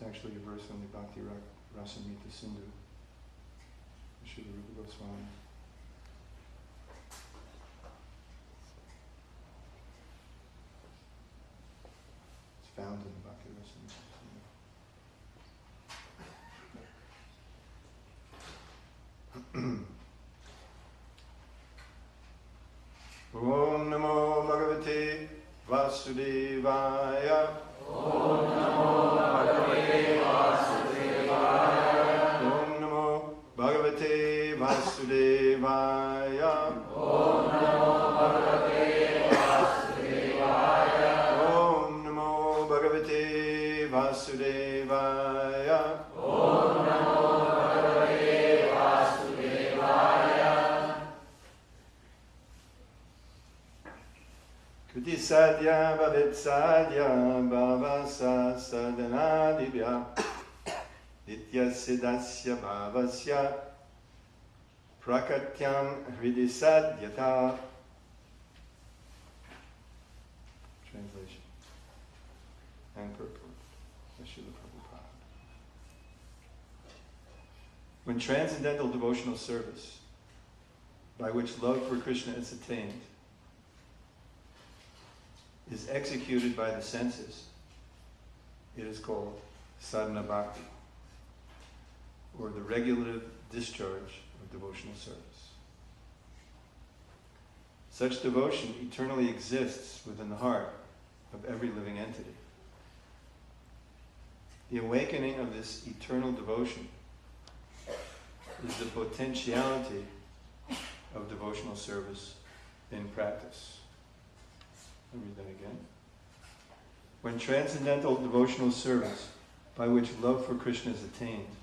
It's actually a verse from the Bhakti Rasamrita Sindhu, Srila Rupa Goswami. It's found in the Bhakti Rasamrita Sindhu. Om Namo Bhagavate Vasudevaya. Om Namo Bhagavate Vasudevaya. Om Namo Bhagavate Vasudevaya. Om Namo Bhagavate Vasudevaya. Om Namo Bhagavate Vasudevaya. Om Namo Bhagavate Vasudevaya. Kriti sadhya bhavet sadhya bhavasa sadhanadibhya nitya siddhasya bhavasya prakatyam hridi sadhyata. Translation and purport by Srila Prabhupada. When transcendental devotional service, by which love for Krishna is attained, is executed by the senses, it is called sadhana bhakti, or the regulative discharge of devotional service. Such devotion eternally exists within the heart of every living entity. The awakening of this eternal devotion is the potentiality of devotional service in practice. I'll read that again. When transcendental devotional service, by which love for Krishna is attained,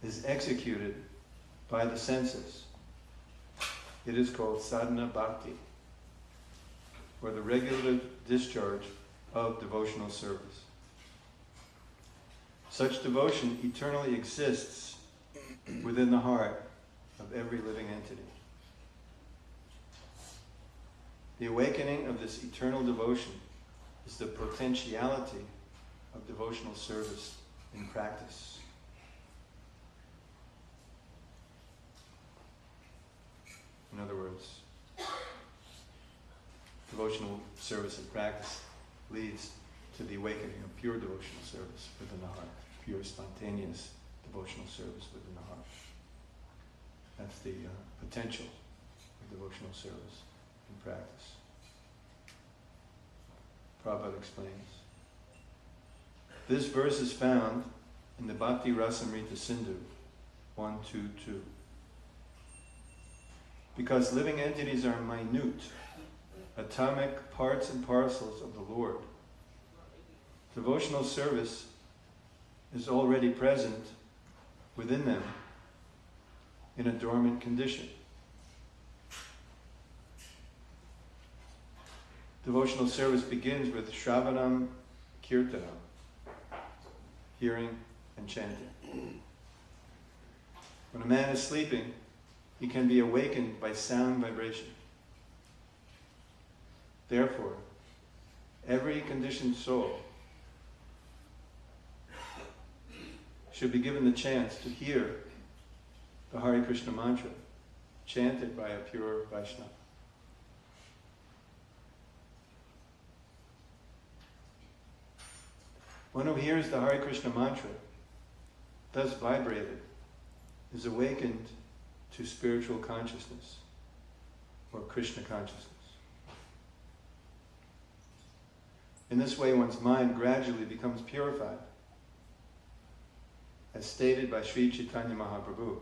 is executed by the senses, it is called sadhana bhakti, or the regulative discharge of devotional service. Such devotion eternally exists within the heart of every living entity. The awakening of this eternal devotion is the potentiality of devotional service in practice. In other words, devotional service in practice leads to the awakening of pure devotional service within the heart, pure spontaneous devotional service within the heart. That's the potential of devotional service in practice. Prabhupada explains. This verse is found in the Bhakti Rasamrita Sindhu 122. Because living entities are minute, atomic parts and parcels of the Lord, devotional service is already present within them in a dormant condition. Devotional service begins with Shravanam Kirtanam, hearing and chanting. When a man is sleeping, he can be awakened by sound vibration. Therefore, every conditioned soul should be given the chance to hear the Hare Krishna mantra chanted by a pure Vaishnava. One who hears the Hare Krishna mantra, thus vibrated, is awakened to spiritual consciousness, or Krishna consciousness. In this way, one's mind gradually becomes purified, as stated by Sri Chaitanya Mahaprabhu,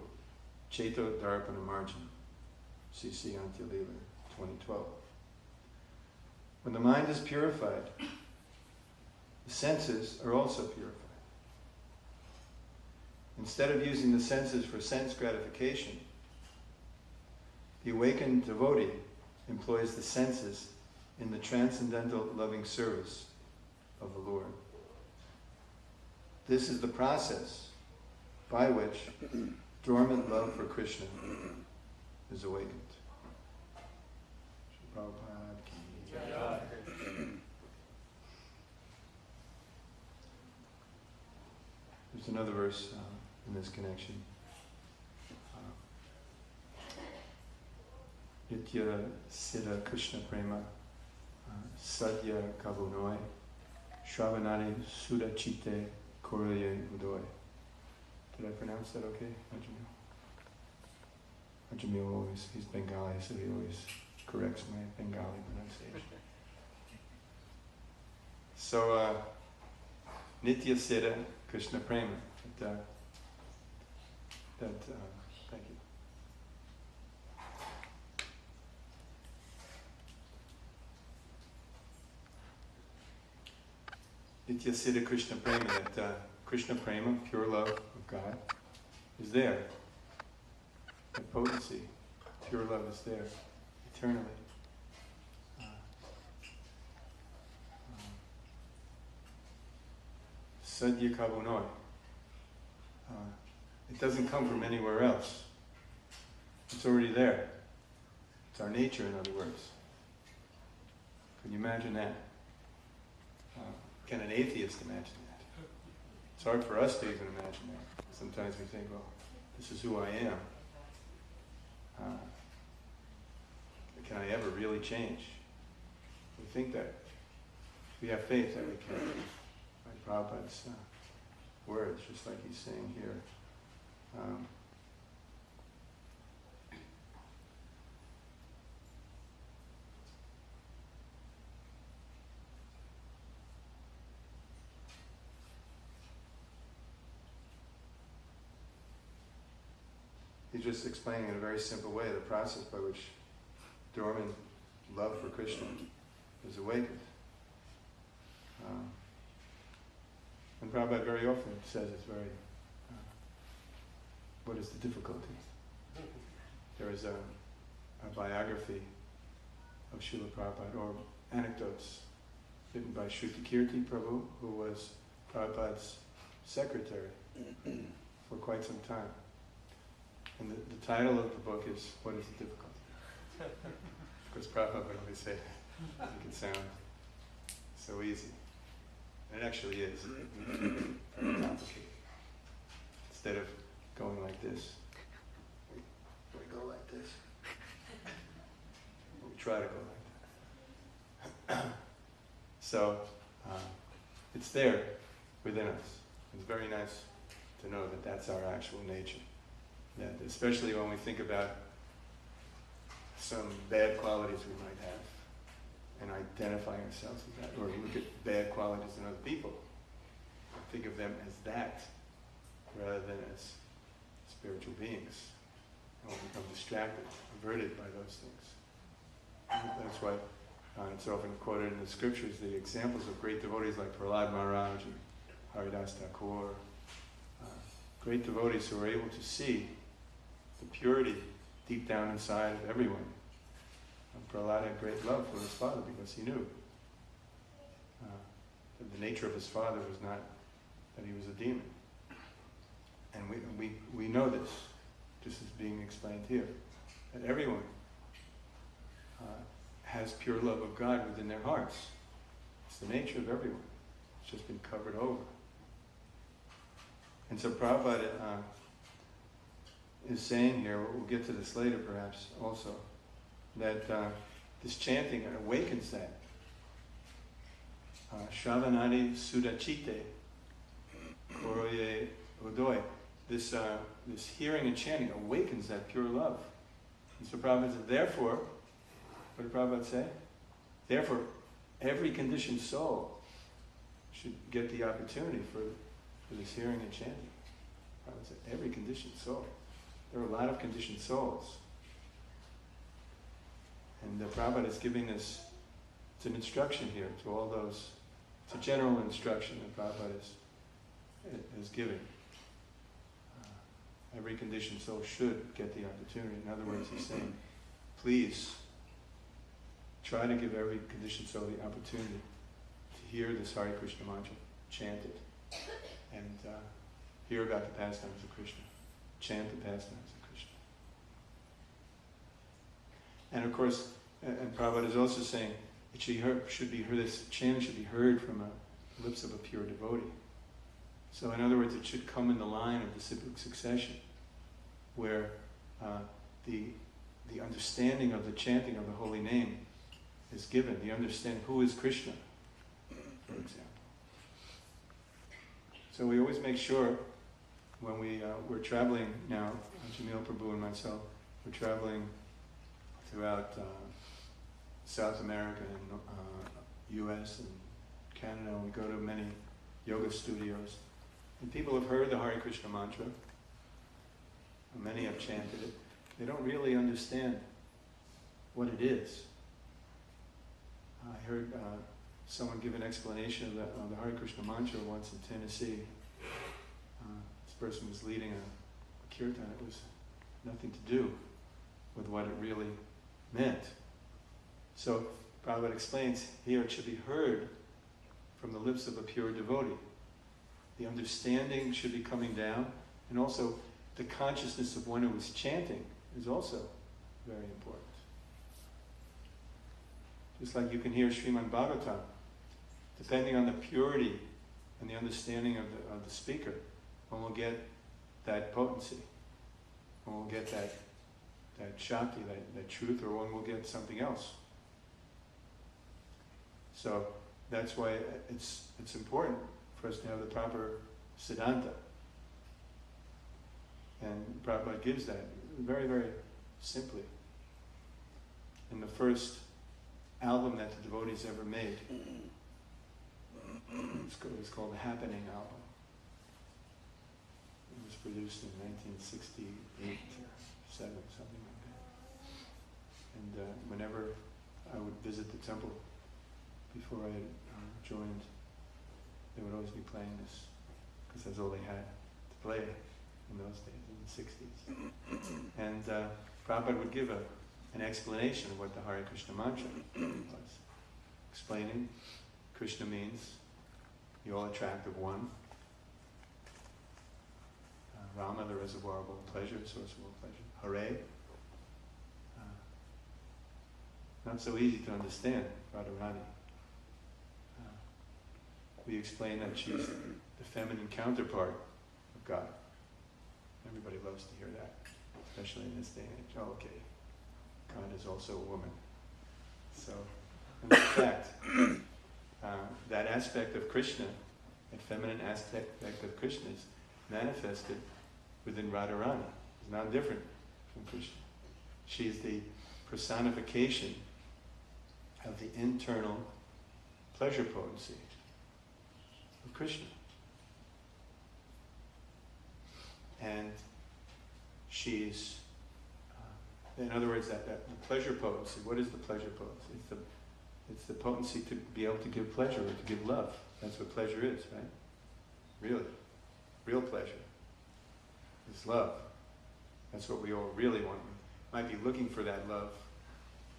Chaito Darpana Marjan, C.C. Antya-lila, 2012. When the mind is purified, the senses are also purified. Instead of using the senses for sense gratification, the awakened devotee employs the senses in the transcendental loving service of the Lord. This is the process by which dormant love for Krishna is awakened. Prabhupada ki jai. another verse in this connection. Nitya Siddha Krishna Prema Sadhya Kabunoi Shravanani Sudachite Koroye Udoy. Did I pronounce that okay, Ajamil? Ajamil always, he's Bengali, so he always corrects my Bengali pronunciation. So, Nitya Siddha Krishna Prema. Thank you. Nitya Siddha Krishna Prema, that Krishna Prema, pure love of God, is there. That potency, pure love is there, eternally. Sadhya Kabunoi. It doesn't come from anywhere else. It's already there. It's our nature, in other words. Can you imagine that? Can an atheist imagine that? It's hard for us to even imagine that. Sometimes we think, well, this is who I am. Can I ever really change? We think that. We have faith that we can. Like Prabhupada's words, just like he's saying here. He's just explaining in a very simple way the process by which dormant love for Krishna is awakened. And Prabhupada very often says it's very, what is the difficulty? There is a biography of Srila Prabhupada, or anecdotes written by Shrutikirti Prabhu, who was Prabhupada's secretary for quite some time. And the title of the book is, What is the Difficulty? Of course, Prabhupada would always say, make it sound so easy. And it actually is. Very complicated. Instead of going like this, we go like this. We try to go like that. So, it's there within us. It's very nice to know that that's our actual nature. That especially when we think about some bad qualities we might have and identifying ourselves with that, or look at bad qualities in other people, think of them as that rather than as spiritual beings. And we'll become distracted, averted by those things. And that's why it's often quoted in the scriptures, the examples of great devotees like Prahlad Maharaj and Haridas Thakur, great devotees who are able to see the purity deep down inside of everyone. And Prahlad had great love for his father because he knew that the nature of his father was not that he was a demon. And we know this, just as being explained here, that everyone has pure love of God within their hearts. It's the nature of everyone. It's just been covered over. And so Prabhupada is saying here, we'll get to this later perhaps also, that this chanting awakens that. Shravanadi Sudachite Koroye Udoy. This hearing and chanting awakens that pure love. And so Prabhupada said, therefore, what did Prabhupada say? Therefore, every conditioned soul should get the opportunity for this hearing and chanting. Prabhupada said, every conditioned soul. There are a lot of conditioned souls. And Prabhupada is giving this, it's an instruction here to all those, it's a general instruction that Prabhupada is giving. Every conditioned soul should get the opportunity. In other words, he's saying, please try to give every conditioned soul the opportunity to hear this Hare Krishna mantra chanted and hear about the pastimes of Krishna, chant the pastimes of Krishna. And of course, and Prabhupada is also saying, it should be heard, this chant should be heard from the lips of a pure devotee. So in other words, it should come in the line of the cyclic succession, where the understanding of the chanting of the holy name is given. The understand who is Krishna, for example. So we always make sure when we're traveling now, Jamil Prabhu and myself, we're traveling throughout South America and US and Canada, and we go to many yoga studios. And people have heard the Hare Krishna mantra, and many have chanted it. They don't really understand what it is. I heard someone give an explanation of the Hare Krishna mantra once in Tennessee. This person was leading a kirtan. It was nothing to do with what it really meant. So Prabhupada explains here it should be heard from the lips of a pure devotee. The understanding should be coming down, and also the consciousness of one who is chanting is also very important. Just like you can hear Srimad Bhagavatam, depending on the purity and the understanding of the speaker, one will get that potency, one will get that shakti, that truth, or one will get something else. So that's why it's important for us to have the proper siddhanta. And Prabhupada gives that very, very simply. In the first album that the devotees ever made, it's called the Happening album. It was produced in 1968, 7, something like that. And whenever I would visit the temple before I joined, they would always be playing this, because that's all they had to play in those days, in the 60s. And Prabhupada would give an explanation of what the Hare Krishna mantra was. Explaining, Krishna means the all-attractive one. Rama, the reservoir of all pleasure, source of all pleasure. Hare, not so easy to understand, Radharani. We explain that she's the feminine counterpart of God. Everybody loves to hear that, especially in this day and age. Oh, okay, God is also a woman. So, in fact, that aspect of Krishna, that feminine aspect of Krishna, is manifested within Radharani. It's not different from Krishna. She's the personification of the internal pleasure potency of Krishna. And she's, in other words, that the pleasure potency. What is the pleasure potency? It's the potency to be able to give pleasure or to give love. That's what pleasure is, right? Really. Real pleasure is love. That's what we all really want. We might be looking for that love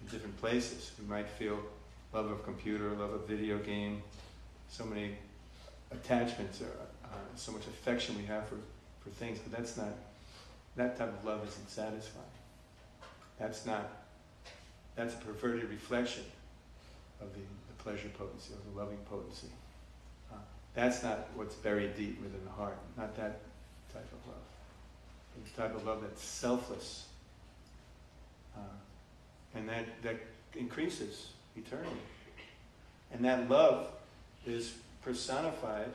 in different places. We might feel love of computer, love of video game, so many attachments, or so much affection we have for things, but that's not, that type of love isn't satisfying. That's a perverted reflection of the pleasure potency, of the loving potency. That's not what's buried deep within the heart, not that type of love. The type of love that's selfless, and that increases eternally. And that love is personified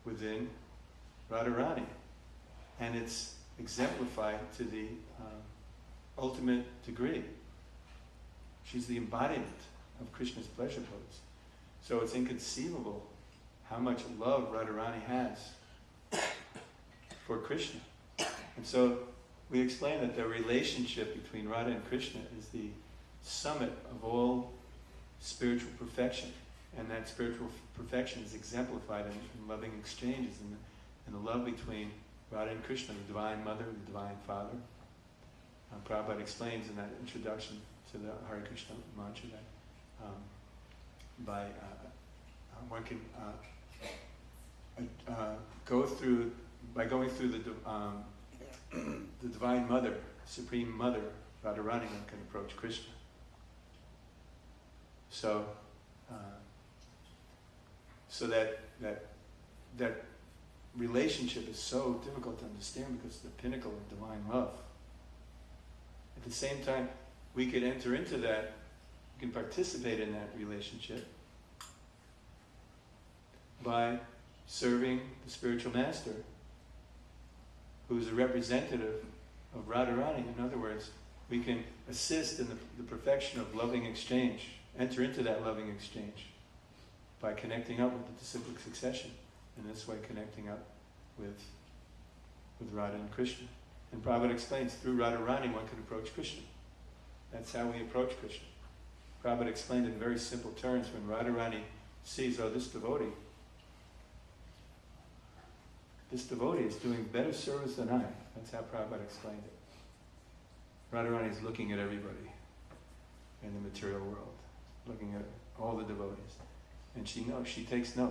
within Radharani, and it's exemplified to the ultimate degree. She's the embodiment of Krishna's pleasure potency. So it's inconceivable how much love Radharani has for Krishna. And so we explain that the relationship between Radha and Krishna is the summit of all spiritual perfection. And that spiritual perfection is exemplified in loving exchanges, in the love between Radha and Krishna, the Divine Mother, the Divine Father. Prabhupada explains in that introduction to the Hare Krishna mantra that one can by going through the Divine Mother, Supreme Mother, Radharani, one can approach Krishna. So that relationship is so difficult to understand because it's the pinnacle of divine love. At the same time, we could enter into that, we can participate in that relationship by serving the spiritual master, who is a representative of Radharani. In other words, we can assist in the perfection of loving exchange, enter into that loving exchange by connecting up with the disciplic succession, and this way connecting up with Radha and Krishna. And Prabhupada explains, through Radharani one can approach Krishna. That's how we approach Krishna. Prabhupada explained in very simple terms, when Radharani sees, oh, this devotee is doing better service than I. That's how Prabhupada explained it. Radharani is looking at everybody in the material world, looking at all the devotees. And she knows, she takes note.